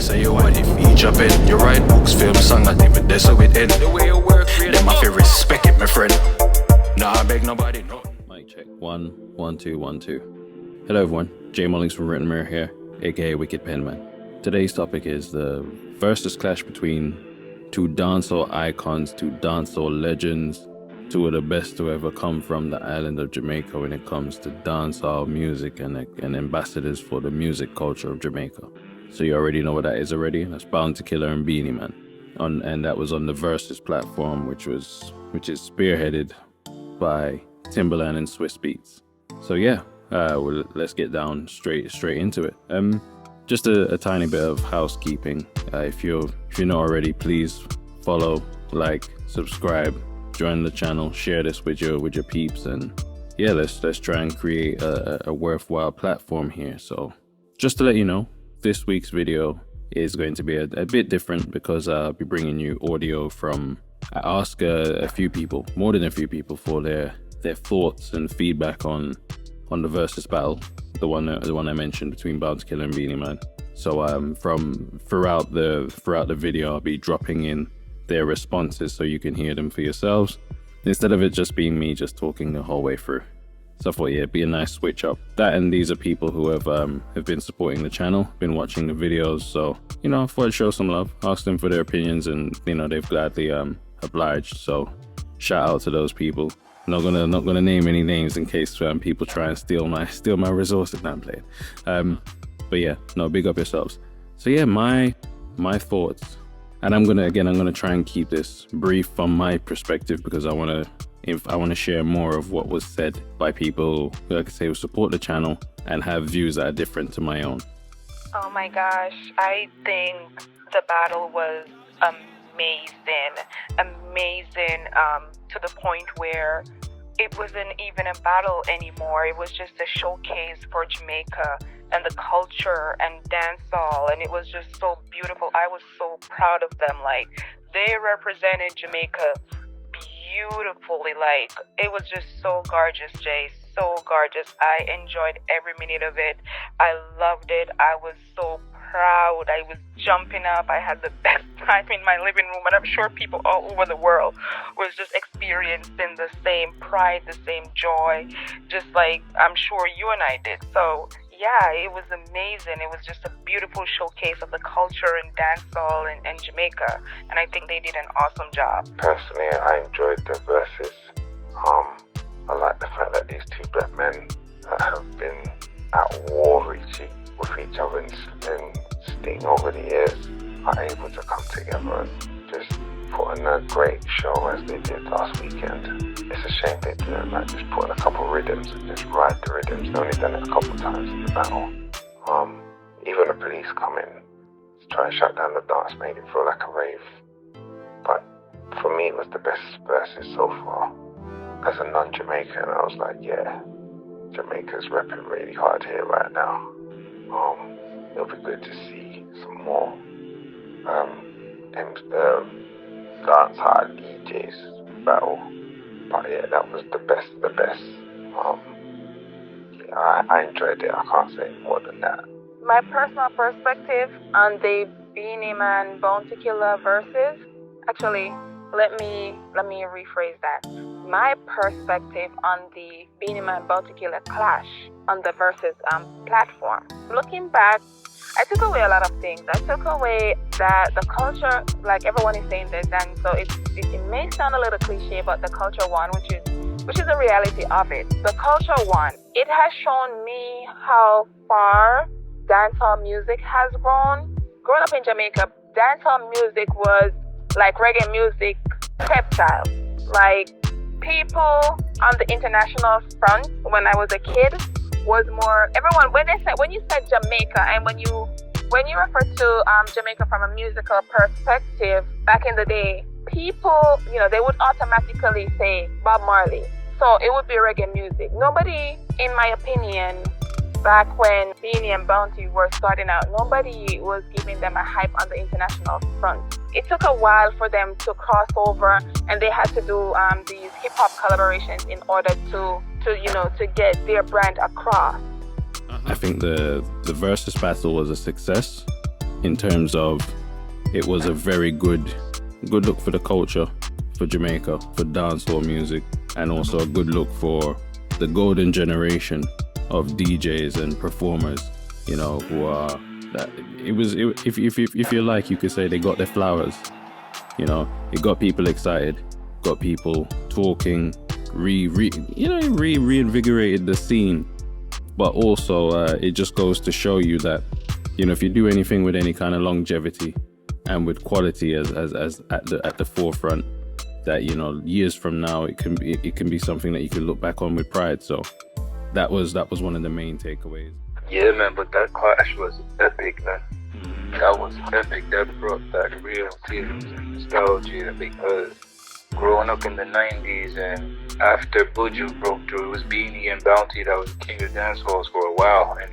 say you want it, feature pen. You write books, film, song, not even there, so it end. The way you work, really, them I feel respect it, my friend. Nah, I beg nobody, no. Mic check. 1, 1, 2, 1, 2. Hello everyone, Jay Mullings from Written Mirror here, aka Wicked Penman. Today's topic is the versus clash between two dancehall icons, two dancehall legends, two of the best to ever come from the island of Jamaica when it comes to dancehall music and ambassadors for the music culture of Jamaica. So you already know what that is already. That's Bounty Killer and Beenie Man. And that was on the Verzuz platform, which is spearheaded by Timbaland and Swiss Beats. So yeah, well, let's get down straight into it. Just a tiny bit of housekeeping. If you're not already, please follow, like, subscribe, join the channel, share this with your peeps, and yeah, let's try and create a worthwhile platform here. So just to let you know, this week's video is going to be a bit different because I'll be bringing you audio from. I asked a few people, more than a few people, for their thoughts and feedback on the Verzuz battle, the one I mentioned between Bounty Killer and Beenie Man. So from throughout the video, I'll be dropping in their responses so you can hear them for yourselves, instead of it just being me just talking the whole way through. So I thought, yeah, it'd be a nice switch up. That, and these are people who have been supporting the channel, been watching the videos. So, you know, I thought I'd show some love, ask them for their opinions, and you know, they've gladly obliged. So shout out to those people. Not gonna name any names in case people try and steal my resources. Now I'm playing. But yeah, no, big up yourselves. So yeah, my thoughts, and I'm gonna try and keep this brief from my perspective because I wanna share more of what was said by people who, like I say, who support the channel and have views that are different to my own. Oh my gosh, I think the battle was amazing, to the point where it wasn't even a battle anymore. It was just a showcase for Jamaica and the culture and dancehall, and it was just so beautiful. I was so proud of them. Like, they represented Jamaica beautifully. Like, it was just so gorgeous, Jay, so gorgeous. I enjoyed every minute of it. I loved it. I was so proud. I was jumping up. I had the best time in my living room, and I'm sure people all over the world was just experiencing the same pride, the same joy, just like I'm sure you and I did. So yeah, it was amazing. It was just a beautiful showcase of the culture and dancehall and Jamaica, and I think they did an awesome job. Personally, I enjoyed the verses. I like the fact that these two black men that have been at war with each other and sting over the years are able to come together and just put on a great show as they did last weekend. It's a shame they didn't like just put in a couple rhythms and just ride the rhythms. They only done it a couple times in the battle. Even the police come in to try and shut down the dance, made it feel like a rave. But for me, it was the best verses so far. As a non-Jamaican, I was like, yeah, Jamaica's repping really hard here right now. It'll be good to see some more dancehall DJs battle. But yeah, that was the best. Yeah, I enjoyed it. I can't say more than that. My personal perspective on the Beenie Man Bounty Killer versus, actually, let me rephrase that. My perspective on the Beenie Man Bounty Killer clash on the Verzuz platform. Looking back, I took away a lot of things. I took away that the culture, like everyone is saying this, and so it may sound a little cliche, but the culture won, which is the reality of it. The culture won. It has shown me how far dancehall music has grown. Growing up in Jamaica, dancehall music was like reggae music style. Like, people on the international front when I was a kid was more, everyone, when you said Jamaica, and when you refer to Jamaica from a musical perspective, back in the day, people, you know, they would automatically say Bob Marley. So it would be reggae music. Nobody, in my opinion, back when Beenie and Bounty were starting out, nobody was giving them a hype on the international front. It took a while for them to cross over, and they had to do these hip-hop collaborations in order to get their brand across. I think the Verzuz battle was a success, in terms of it was a very good look for the culture, for Jamaica, for dancehall music, and also a good look for the golden generation of DJs and performers, you know, who are that if you like, you could say they got their flowers. You know, it got people excited, got people talking, reinvigorated the scene. But also, it just goes to show you that, you know, if you do anything with any kind of longevity and with quality as at the forefront, that, you know, years from now it can be something that you can look back on with pride. So that was one of the main takeaways. Yeah, man, but that clash was epic, man. That was epic. That brought back real feelings and nostalgia, because growing up in the 90s and after Buju broke through, it was Beenie and Bounty that was the king of dancehalls for a while. And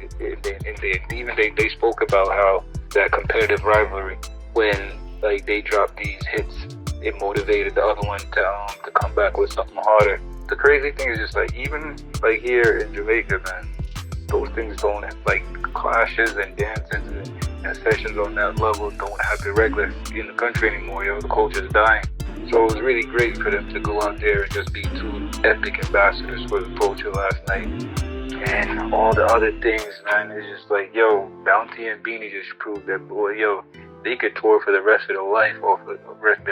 they spoke about how that competitive rivalry, when like they dropped these hits, it motivated the other one to come back with something harder. The crazy thing is just like, even like here in Jamaica, man, those things don't, like clashes and dances and sessions on that level don't happen regular in the country anymore. Yo, the culture's dying. So it was really great for them to go out there and just be two epic ambassadors for the culture last night. And all the other things, man, it's just like, yo, Bounty and Beenie just proved that, boy, yo, they could tour for the rest of their life, off of the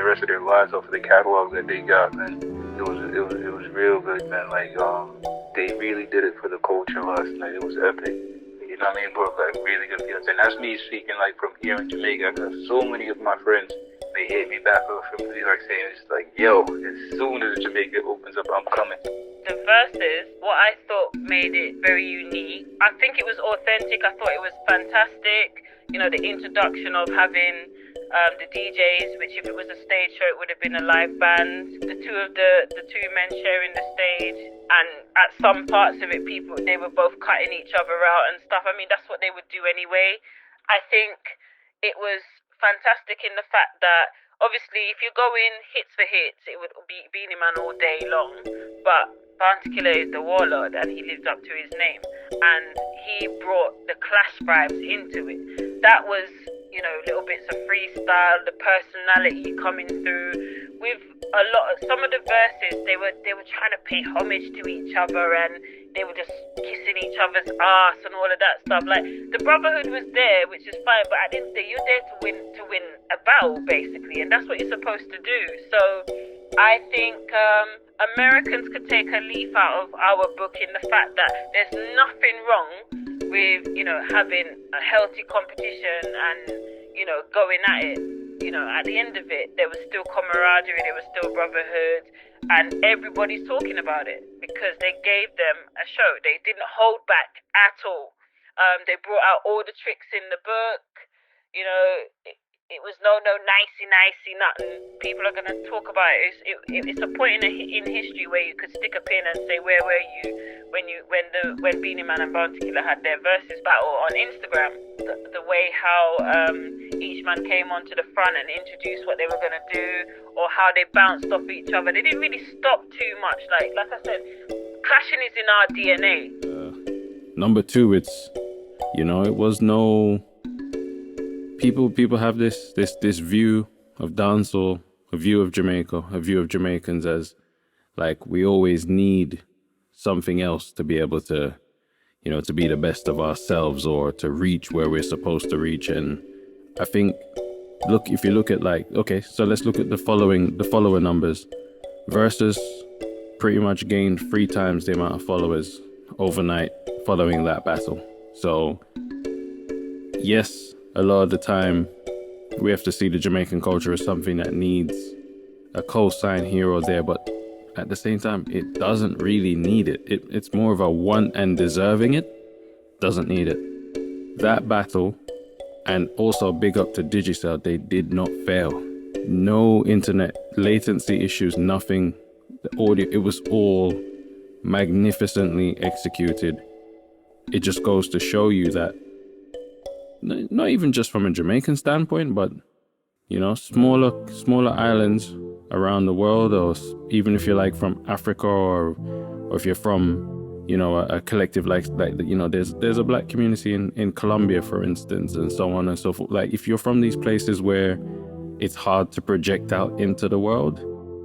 rest of their lives off of the catalog that they got, man. It was real good, man. Like, they really did it for the culture last night. It was epic. You know what I mean? Bro, like, really good feelings. And that's me speaking, like, from here in Jamaica. I got so many of my friends, they hit me back up from New York saying, it's like, yo, as soon as Jamaica opens up, I'm coming. The Verzuz, what I thought made it very unique, I think it was authentic. I thought it was fantastic. You know, the introduction of having the DJs, which if it was a stage show, it would have been a live band. The two men sharing the stage, and at some parts of it, they were both cutting each other out and stuff. I mean, that's what they would do anyway. I think it was fantastic in the fact that, obviously, if you're going hits for hits, it would be Beenie Man all day long. But Bounty Killer is the warlord, and he lived up to his name. And he brought the clash vibes into it. That was, you know, little bits of freestyle, the personality coming through. With some of the verses, they were trying to pay homage to each other, and they were just kissing each other's ass and all of that stuff. Like, the brotherhood was there, which is fine, but at the end of the day, you're there to win a battle, basically, and that's what you're supposed to do. So I think Americans could take a leaf out of our book in the fact that there's nothing wrong with, you know, having a healthy competition and, you know, going at it. You know, at the end of it, there was still camaraderie, there was still brotherhood, and everybody's talking about it because they gave them a show. They didn't hold back at all. They brought out all the tricks in the book. You know, it was no nicey, nothing. People are going to talk about it. It's a point in history where you could stick a pin and say, where were you when Beenie Man and Bounty Killer had their Verzuz battle on Instagram? The way how each man came onto the front and introduced what they were going to do, or how they bounced off each other. They didn't really stop too much. Like I said, clashing is in our DNA. Number two, it's, you know, it was no... People have this view of dancehall, a view of Jamaica, a view of Jamaicans as, like, we always need something else to be able to, you know, to be the best of ourselves or to reach where we're supposed to reach. And I think, if you look at, like, okay, so let's look at the following numbers. Verzuz pretty much gained 3 times the amount of followers overnight following that battle. So, yes, a lot of the time, we have to see the Jamaican culture as something that needs a cosign here or there, but at the same time, it doesn't really need it. It's more of a want and deserving it, doesn't need it. That battle, and also big up to Digicel, they did not fail. No internet latency issues, nothing. The audio, it was all magnificently executed. It just goes to show you that, not even just from a Jamaican standpoint, but, you know, smaller islands around the world, or even if you're like from Africa, or if you're from, a collective like there's a black community in Colombia, for instance, and so on and so forth. Like, if you're from these places where it's hard to project out into the world,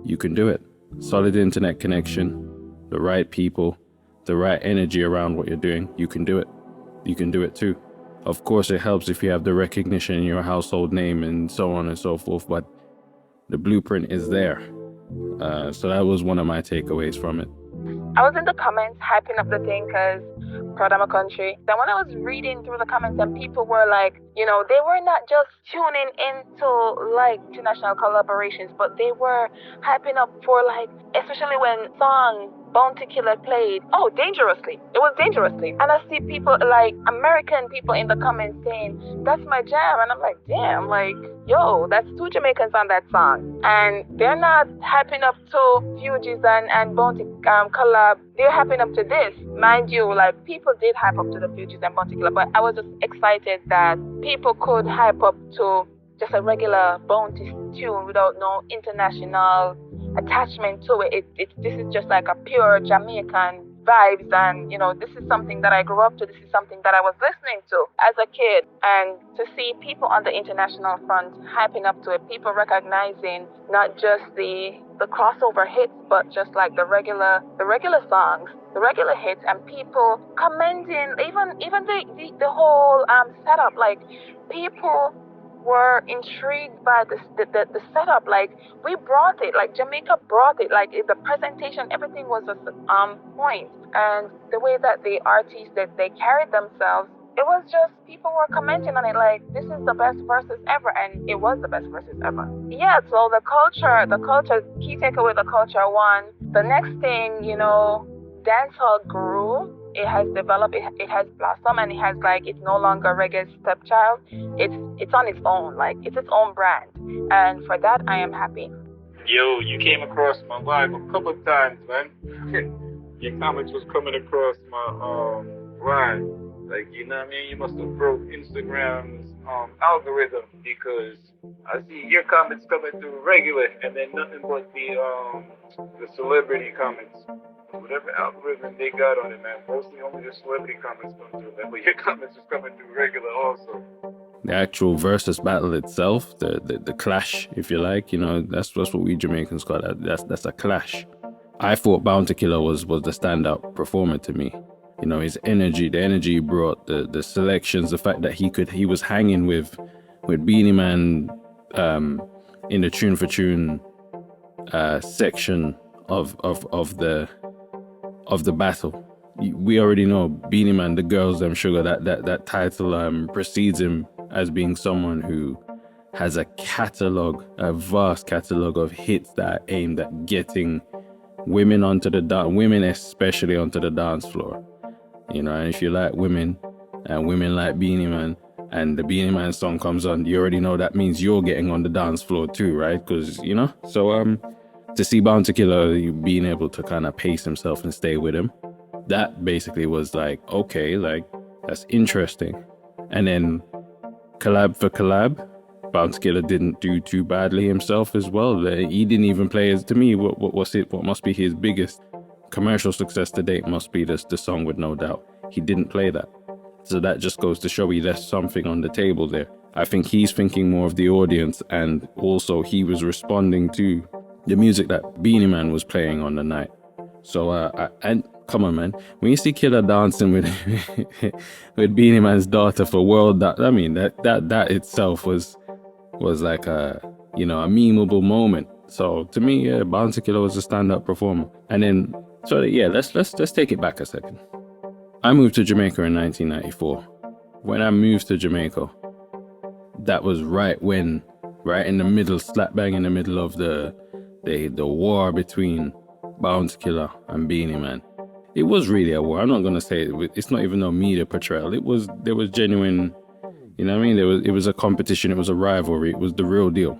you can do it. Solid internet connection, the right people, the right energy around what you're doing, you can do it. You can do it too. Of course, it helps if you have the recognition in your household name and so on and so forth, but the blueprint is there. So that was one of my takeaways from it. I was in the comments hyping up the thing because proud of my country. Then when I was reading through the comments and people were like, they were not just tuning into like international collaborations, but they were hyping up for like, especially when song Bounty Killer played, dangerously. It was dangerously. And I see people like American people in the comments saying, that's my jam. And I'm like, damn, like, yo, that's two Jamaicans on that song. And they're not hyping up to Fugees and Bounty collab. They're hyping up to this. Mind you, like, people did hype up to the Fugees and Bounty Killer, but I was just excited that people could hype up to just a regular Bounty tune without no international attachment to it. This is just like a pure Jamaican vibes, and this is something that I grew up to. This is something that I was listening to as a kid, and to see people on the international front hyping up to it, people recognizing not just the crossover hits, but just like the regular songs, the regular hits, and people commenting, even the whole setup. Like, people were intrigued by the setup. Like, we brought it, like Jamaica brought it, like the presentation, everything was a point. And the way that the artists, that they carried themselves, it was just, people were commenting on it like, this is the best verses ever, and it was the best verses ever. Yeah, so the culture, key takeaway, the culture one. The next thing, dancehall grew. It has developed, it has blossomed, and it has like, it's no longer reggae stepchild. It's on its own, like it's its own brand. And for that, I am happy. Yo, you came across my vibe a couple of times, man. Your comments was coming across my vibe. Like, you know what I mean? You must have broke Instagram's algorithm, because I see your comments coming through regular, and then nothing but the celebrity comments. Whatever algorithm they got on it, man. Mostly only the celebrity comments come through, man. But your comments is coming through regular also. The actual versus battle itself, the clash, if you like, that's what we Jamaicans call that. That's a clash. I thought Bounty Killer was the standout performer to me. His energy, the energy he brought, the selections, the fact that he was hanging with Beenie Man in the tune for tune section of the battle. We already know Beenie Man, the girls, them sugar, that title precedes him as being someone who has a vast catalogue of hits that are aimed at getting women especially onto the dance floor. And if you like women, and women like Beenie Man, and the Beenie Man song comes on, you already know that means you're getting on the dance floor too, right? Because, so to see Bounty Killer being able to kind of pace himself and stay with him, that basically was like, okay, like, that's interesting. And then collab for collab, Bounty Killer didn't do too badly himself as well. He didn't even play to me, what must be his biggest commercial success to date must be the song With No Doubt. He didn't play that. So that just goes to show you there's something on the table there. I think he's thinking more of the audience, and also he was responding to the music that Beenie Man was playing on the night. So, and come on, man, when you see Killer dancing with with Beenie Man's daughter for world, that itself was like a memeable moment. So to me, yeah, Bounty Killer was a stand-up performer. And then, so yeah, let's take it back a second. I moved to Jamaica in 1994. When I moved to Jamaica, that was right in the middle, slap bang in the middle of the war between Bounty Killer and Beenie Man. It was really a war. I'm not gonna say it's not even no media portrayal. There was genuine, you know what I mean? It was a competition. It was a rivalry. It was the real deal.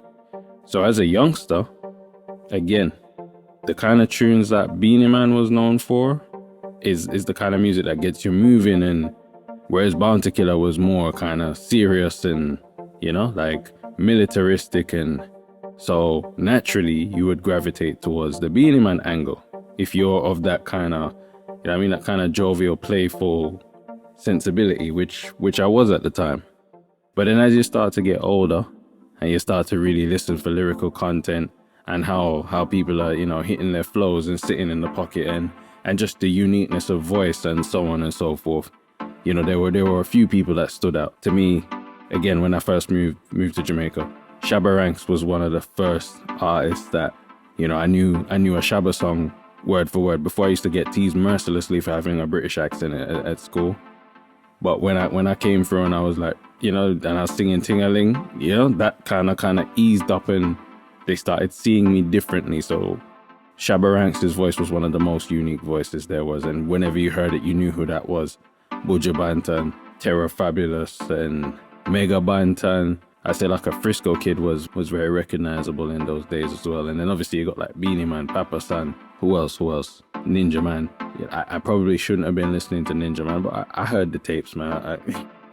So as a youngster, again, the kind of tunes that Beenie Man was known for is the kind of music that gets you moving, and whereas Bounty Killer was more kind of serious and, like militaristic, and so naturally you would gravitate towards the Beenie Man angle if you're of that kind of, You know what I mean? That kind of jovial, playful sensibility, which I was at the time. But then as you start to get older and you start to really listen for lyrical content and how people are, you know, hitting their flows and sitting in the pocket and just the uniqueness of voice and so on and so forth. You know, there were a few people that stood out to me. Again, when I first moved to Jamaica, Shabba Ranks was one of the first artists that, you know, I knew a Shabba song word for word before I used to get teased mercilessly for having a British accent at school. But when I came through and I was like, you know, and I was singing Ting-a-ling, you know, that kind of eased up and they started seeing me differently. So Shabba Ranks' voice was one of the most unique voices there was. And whenever you heard it, you knew who that was. Buju Banton, Terror Fabulous, and Mega Banton. I say like a Frisco kid was very recognizable in those days as well. And then obviously you got like Beenie Man, Papa San, who else? Ninja Man. Yeah, I probably shouldn't have been listening to Ninja Man, but I heard the tapes, man.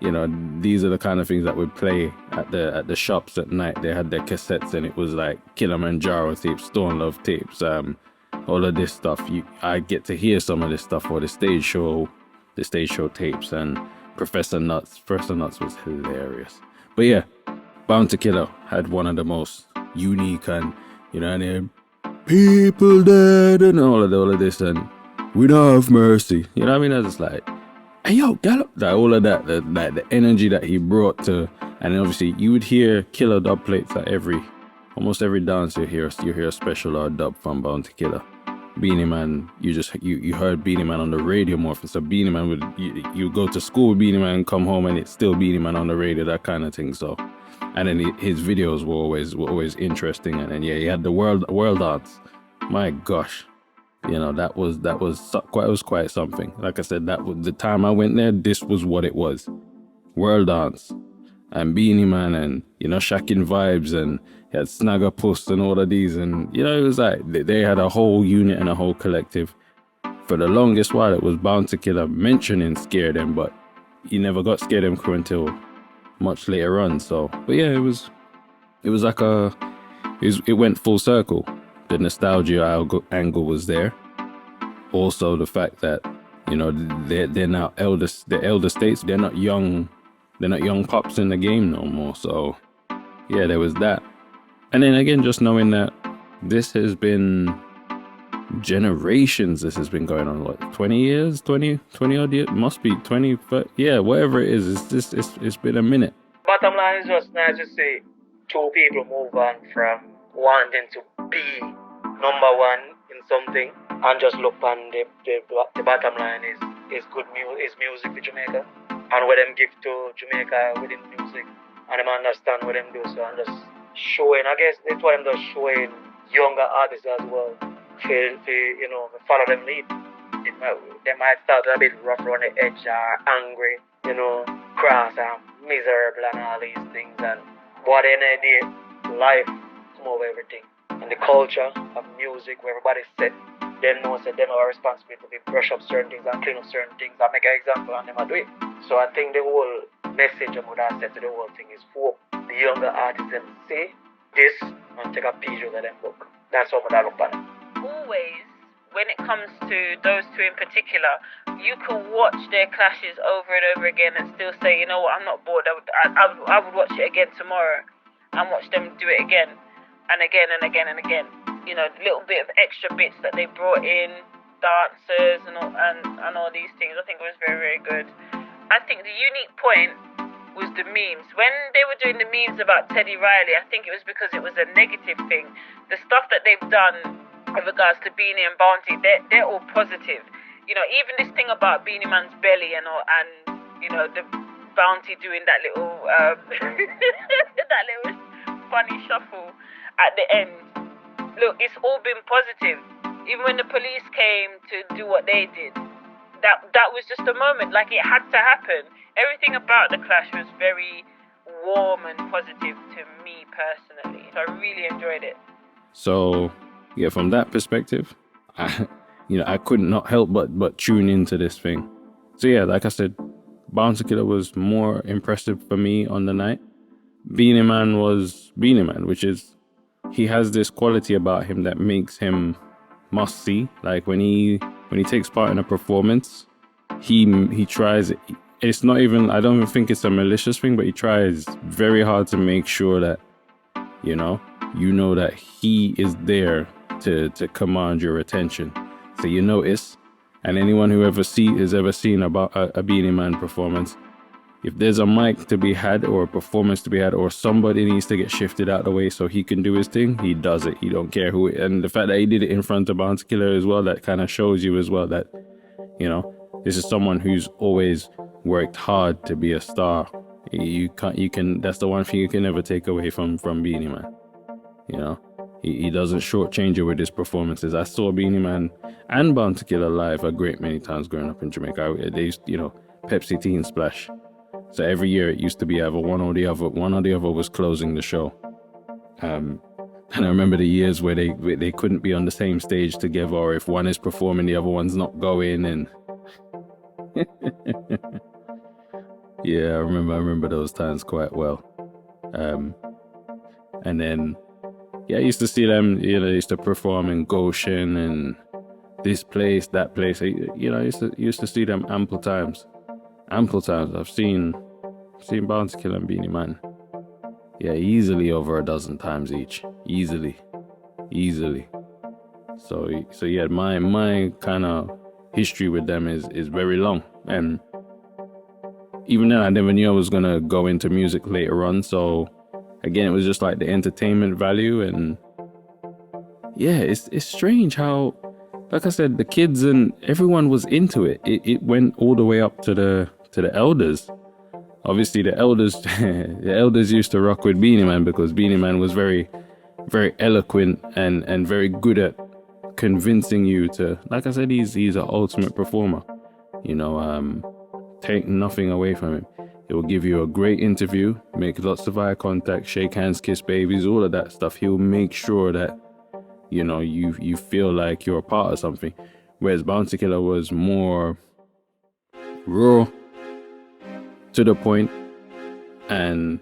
You know, these are the kind of things that would play at the shops at night. They had their cassettes and it was like Kilimanjaro tapes, Stone Love tapes, all of this stuff. I get to hear some of this stuff for the stage show tapes, and Professor Nuts was hilarious. But yeah, Bound to Killer had one of the most unique and, you know, and then people dead and all of this and we don't have mercy. You know what I mean? I was just like, hey yo, Gallop, like all of that, the energy that he brought to, and then obviously you would hear killer dub plates at almost every dance you hear a special or a dub from Bound to Killer. Beenie Man, you heard Beenie Man on the radio more often. So Beenie Man you go to school with Beenie Man and come home and it's still Beenie Man on the radio, that kind of thing. So, and then his videos were always interesting. And then yeah, he had the world dance. My gosh, you know, that was quite something. Like I said, that was the time I went there. This was what it was, world dance, and Beenie Man, and you know, Shacking Vibes, and he had Snagger Puss and all of these, and you know, it was like they had a whole unit and a whole collective. For the longest while, it was Bound to Killer mentioning Scare Them, but he never got Scare Them crew until much later on. So, but yeah, it was like it went full circle. The nostalgia angle was there. Also, the fact that, you know, they're now elder states. They're not young pops in the game no more. So yeah, there was that. And then again, just knowing that this has been generations. This has been going on, what, 20 years, 20 odd years, must be 20, but yeah, whatever it is, it's been a minute. Bottom line is just nice to say two people move on from wanting to be number one in something and just look on the bottom line is good music for Jamaica and what them give to Jamaica within music, and them understand what them do. So I'm just showing, I guess that's what I'm just showing younger artists as well, you know, follow them lead. They might start a bit rough around the edge or angry, you know, cross and miserable and all these things, and what in a day, life come over everything. And the culture of music where everybody's set, they know that they are responsible to brush up certain things and clean up certain things and make an example and them do it. So I think the whole message of what I said to the whole thing is for the younger artists them say this and take a page of them book. That's what I look at. Always, when it comes to those two in particular, you can watch their clashes over and over again and still say, you know what, I'm not bored. I would watch it again tomorrow and watch them do it again and again and again and again. You know, little bit of extra bits that they brought in, dancers and all these things. I think it was very, very good. I think the unique point was the memes. When they were doing the memes about Teddy Riley, I think it was because it was a negative thing. The stuff that they've done with regards to Beenie and Bounty, they're all positive. You know, even this thing about Beenie Man's belly and all, and you know, the Bounty doing that little that little funny shuffle at the end. Look, it's all been positive. Even when the police came to do what they did, that was just a moment, like it had to happen. Everything about the clash was very warm and positive to me personally. So I really enjoyed it. So yeah, from that perspective, I couldn't not help but tune into this thing. So yeah, like I said, Bound to Killer was more impressive for me on the night. Beenie Man was Beenie Man, which is, he has this quality about him that makes him must see. Like when he when he takes part in a performance, he tries. It's not even. I don't even think it's a malicious thing, but he tries very hard to make sure that you know that he is there to command your attention. So you notice, and anyone who has ever seen about a Beenie Man performance, if there's a mic to be had or a performance to be had or somebody needs to get shifted out of the way so he can do his thing, he does it. He don't care who. And the fact that he did it in front of Bounty Killer as well, that kind of shows you as well that, this is someone who's always worked hard to be a star. That's the one thing you can never take away from Beenie Man. He doesn't shortchange you with his performances. I saw Beenie Man and Bounty Killer live a great many times growing up in Jamaica. They used, Pepsi Teen Splash. So every year it used to be either one or the other was closing the show. And I remember the years where they couldn't be on the same stage together, or if one is performing, the other one's not going. And yeah, I remember those times quite well. And then, I used to see them, they used to perform in Goshen and this place, that place. I used to see them ample times. I've seen Bounty Killer and Beenie Man. Yeah, easily over a dozen times each. Easily. So yeah, my kind of history with them is very long. And even then, I never knew I was gonna go into music later on. So again, it was just like the entertainment value. And yeah, it's strange how, like I said, the kids and everyone was into it. It went all the way up to the elders. Obviously the elders used to rock with Beenie Man because Beenie Man was very, very eloquent and very good at convincing you to, like I said, he's an ultimate performer. Take nothing away from him. He will give you a great interview, make lots of eye contact, shake hands, kiss babies, all of that stuff. He'll make sure that you feel like you're a part of something. Whereas Bounty Killer was more raw, to the point, and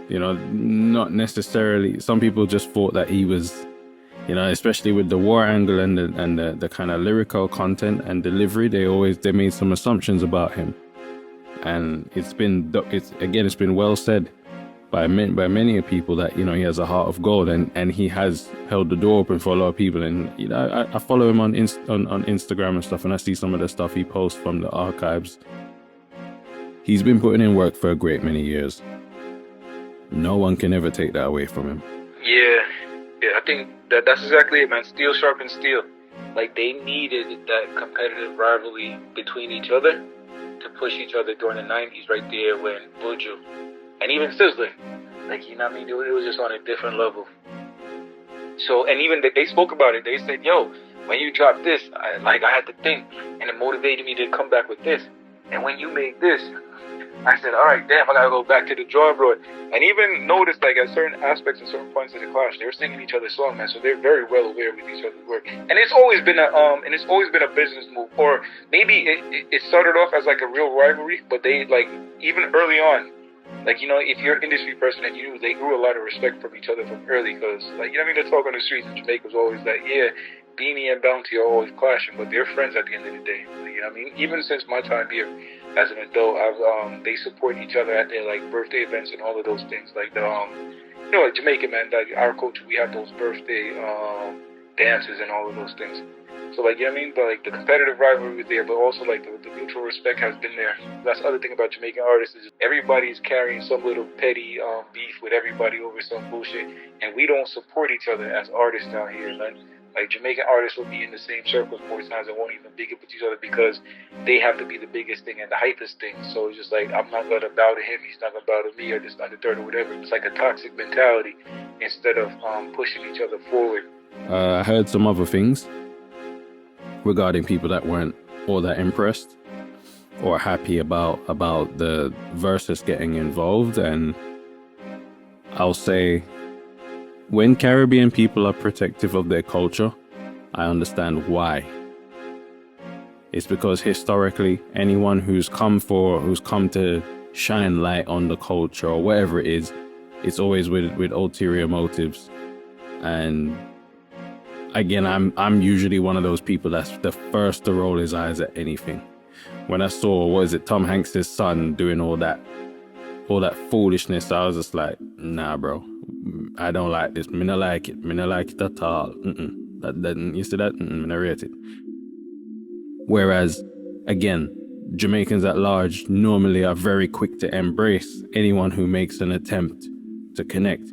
not necessarily. Some people just thought that he was, especially with the war angle and the kind of lyrical content and delivery, they made some assumptions about him. And it's been well said by many people that he has a heart of gold, and he has held the door open for a lot of people. And I follow him on Instagram and stuff, and I see some of the stuff he posts from the archives. He's been putting in work for a great many years. No one can ever take that away from him. Yeah, I think that's exactly it, man. Steel sharpens steel. Like, they needed that competitive rivalry between each other to push each other during the 90s right there when Buju and even Sizzler, it was just on a different level. So, and even they spoke about it. They said, yo, when you dropped this, I had to think, and it motivated me to come back with this. And when you made this, I said, all right, damn, I gotta go back to the drawing board. And even noticed, at certain aspects and certain points of the clash, they were singing each other's song, man. So they're very well aware with each other's work. And it's always been a business move, or maybe it started off as a real rivalry, but they even early on, if you're an industry person and they grew a lot of respect from each other from early, because the talk on the streets in Jamaica was always that, yeah, Beenie and Bounty are always clashing, but they're friends at the end of the day. Even since my time here as an adult, they support each other at their birthday events and all of those things. Jamaica, man, our culture, we have those birthday dances and all of those things. So but the competitive rivalry was there, but also the mutual respect has been there. That's the other thing about Jamaican artists is everybody's carrying some little petty beef with everybody over some bullshit, and we don't support each other as artists down here, man. Jamaican artists will be in the same circles more times and won't even big up with each other because they have to be the biggest thing and the hypest thing. So it's just I'm not going to bow to him, he's not going to bow to me, or this, not the third, or whatever. It's a toxic mentality instead of pushing each other forward. I heard some other things regarding people that weren't all that impressed or happy about the Verzuz getting involved. And I'll say, when Caribbean people are protective of their culture, I understand why. It's because historically, anyone who's come to shine light on the culture or whatever it is, it's always with ulterior motives. And again, I'm usually one of those people that's the first to roll his eyes at anything. When I saw, what is it, Tom Hanks' son doing all that foolishness, I was just like, nah, bro, I don't like this. Me not like it. Me not like it at all. That you see that? Me not rate it. Whereas, again, Jamaicans at large normally are very quick to embrace anyone who makes an attempt to connect.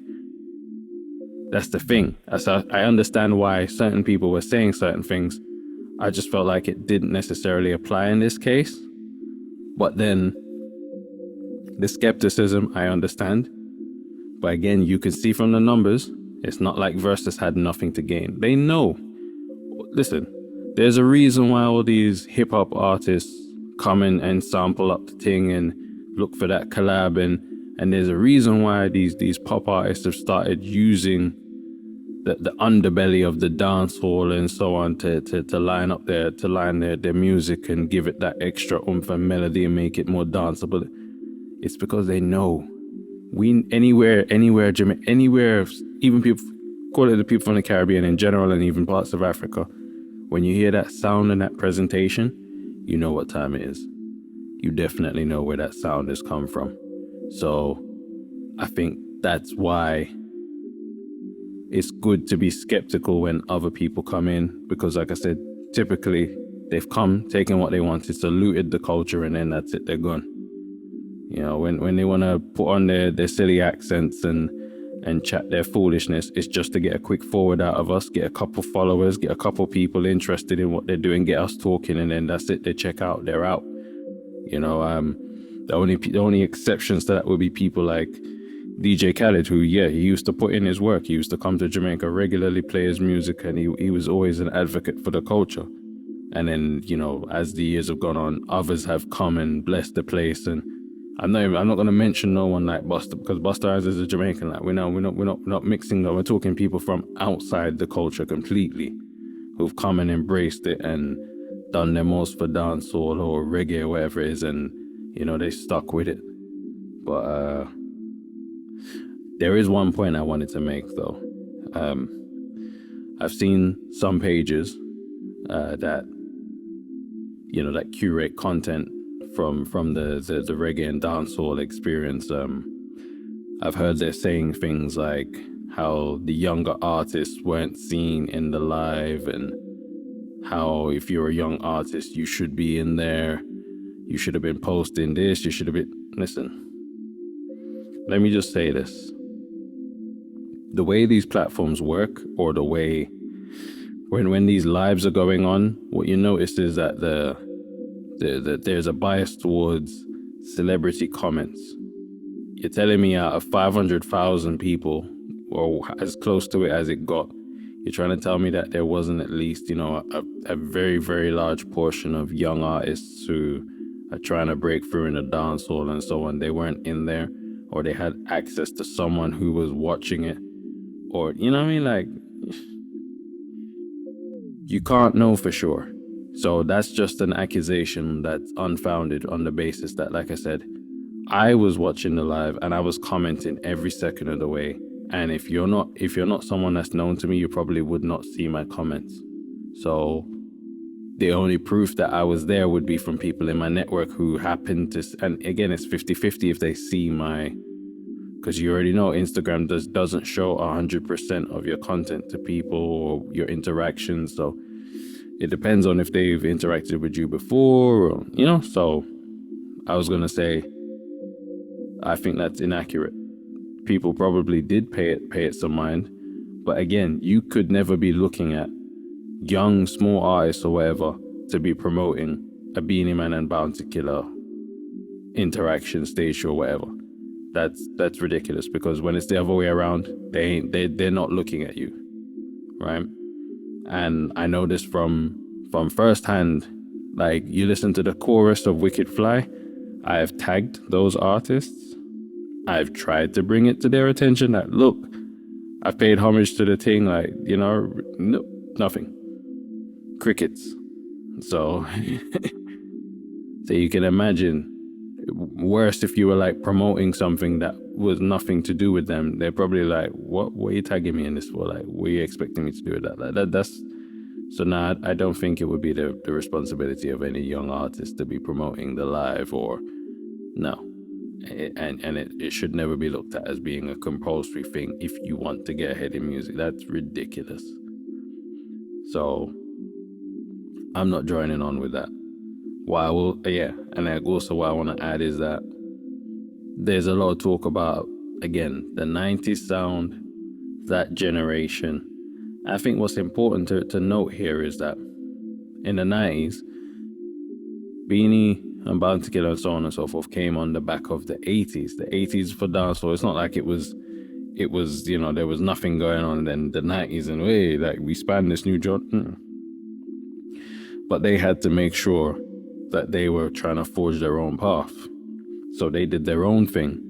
That's the thing. I understand why certain people were saying certain things. I just felt like it didn't necessarily apply in this case. But then, the skepticism, I understand. But again, you can see from the numbers, it's not like Verzuz had nothing to gain. They know. Listen, there's a reason why all these hip-hop artists come in and sample up the thing and look for that collab, and there's a reason why these pop artists have started using the underbelly of the dancehall and so on to line up their music and give it that extra oomph and melody and make it more danceable. It's because they know anywhere, even people, call it the people from the Caribbean in general and even parts of Africa, when you hear that sound and that presentation, you know what time it is. You definitely know where that sound has come from. So I think that's why it's good to be skeptical when other people come in, because like I said, typically they've come, taken what they wanted, saluted the culture, and then that's it, they're gone. You know, when they want to put on their silly accents and chat their foolishness, it's just to get a quick forward out of us, get a couple followers, get a couple people interested in what they're doing, get us talking, and then that's it, they check out, they're out. You know, the only exceptions to that would be people like DJ Khaled, who, he used to put in his work. He used to come to Jamaica, regularly play his music, and he was always an advocate for the culture. And then, you know, as the years have gone on, others have come and blessed the place. And I'm not going to mention no one like Busta, because Busta Rhymes is a Jamaican. Like, we're not mixing them. We're talking people from outside the culture completely, who've come and embraced it and done their most for dancehall or reggae or whatever it is, and, you know, they stuck with it. But there is one point I wanted to make, though. I've seen some pages that curate content from the reggae and dancehall experience. I've heard they're saying things like how the younger artists weren't seen in the live, and how if you're a young artist, you should be in there. You should have been posting this. You should have been... Listen, let me just say this. The way these platforms work, or the way when these lives are going on, what you notice is that there's a bias towards celebrity comments. You're telling me out of 500,000 people, or as close to it as it got, you're trying to tell me that there wasn't at least, you know, a very, very large portion of young artists who are trying to break through in the dancehall and so on. They weren't in there, or they had access to someone who was watching it, or, you know what I mean? Like, you can't know for sure. So that's just an accusation that's unfounded on the basis that, like I said, I was watching the live and I was commenting every second of the way. And if you're not someone that's known to me, you probably would not see my comments. So the only proof that I was there would be from people in my network who happened to, and again, it's 50-50 if they see my, because you already know Instagram doesn't show 100% of your content to people or your interactions. So it depends on if they've interacted with you before, or, you know. So I was going to say, I think that's inaccurate. People probably did pay it some mind. But again, you could never be looking at young, small artists or whatever to be promoting a Beenie Man and Bounty Killer interaction stage or whatever. That's ridiculous, because when it's the other way around, they're not looking at you, right? And I know this from firsthand. Like, you listen to the chorus of Wicked Fly, I have tagged those artists. I've tried to bring it to their attention that, look, I paid homage to the thing, like, you know, no, nothing. Crickets. So, so you can imagine worse if you were like promoting something that was nothing to do with them. They're probably like, what are you tagging me in this for? Like, what are you expecting me to do with that? Like, that's so now I don't think it would be the responsibility of any young artist to be promoting the live or no. And it should never be looked at as being a compulsory thing if you want to get ahead in music. That's ridiculous. So I'm not joining on with that. And also what I want to add is that there's a lot of talk about, again, the 90s sound, that generation. I think what's important to note here is that in the 90s, Beenie and Bounty Killer and so on and so forth came on the back of the 80s. The 80s for dancehall, it's not like it was, there was nothing going on. And then the 90s and we spanned this new genre. But they had to make sure that they were trying to forge their own path. So they did their own thing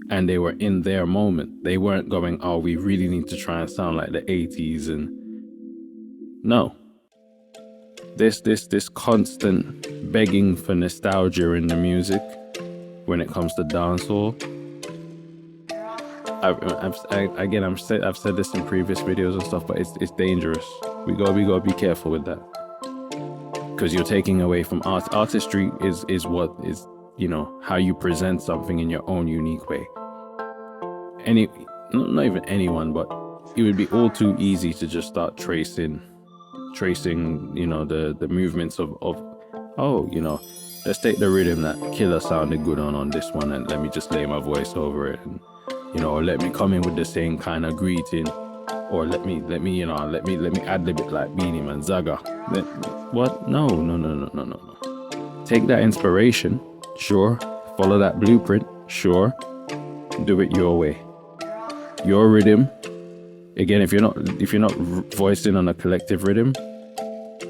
and they were in their moment. They weren't going, oh, we really need to try and sound like the 80s. And no, this constant begging for nostalgia in the music when it comes to dancehall. I've said this in previous videos and stuff, but it's dangerous. We gotta be careful with that. Because you're taking away from art. Artistry is what is, how you present something in your own unique way. Not even anyone, but it would be all too easy to just start tracing, the movements of let's take the rhythm that Killer sounded good on this one and let me just lay my voice over it, and, or let me come in with the same kind of greeting. Or let me add a bit like Beenie Man Zaga. What? No. Take that inspiration, sure. Follow that blueprint, sure. Do it your way. Your rhythm. Again, if you're not voicing on a collective rhythm,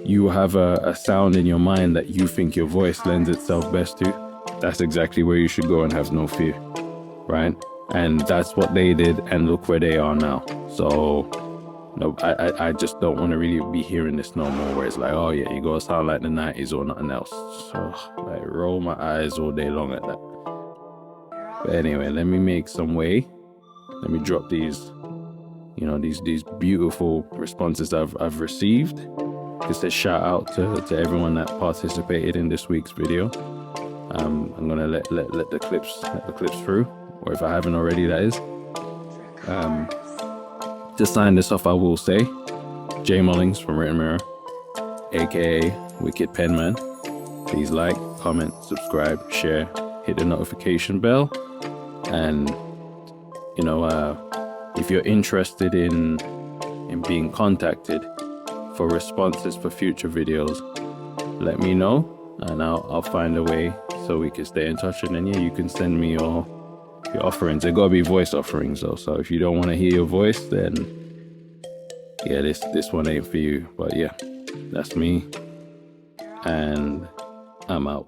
you have a sound in your mind that you think your voice lends itself best to. That's exactly where you should go and have no fear, right? And that's what they did, and look where they are now. So, no, I just don't want to really be hearing this no more, where it's like, oh yeah, you gotta sound like the 90s or nothing else. So, roll my eyes all day long at that. But anyway, let me make some way. Let me drop these, these beautiful responses I've received. Just a shout out to everyone that participated in this week's video. I'm gonna let the clips through. Or if I haven't already, that is. To sign this off, I will say, Jay Mullings from Written Mirror, aka Wicked Penman. Please like, comment, subscribe, share, hit the notification bell, and if you're interested in being contacted for responses for future videos, let me know, and I'll find a way so we can stay in touch. And then you can send me your offerings. They gotta be voice offerings though, so if you don't want to hear your voice, then this one ain't for you. But yeah, that's me, and I'm out.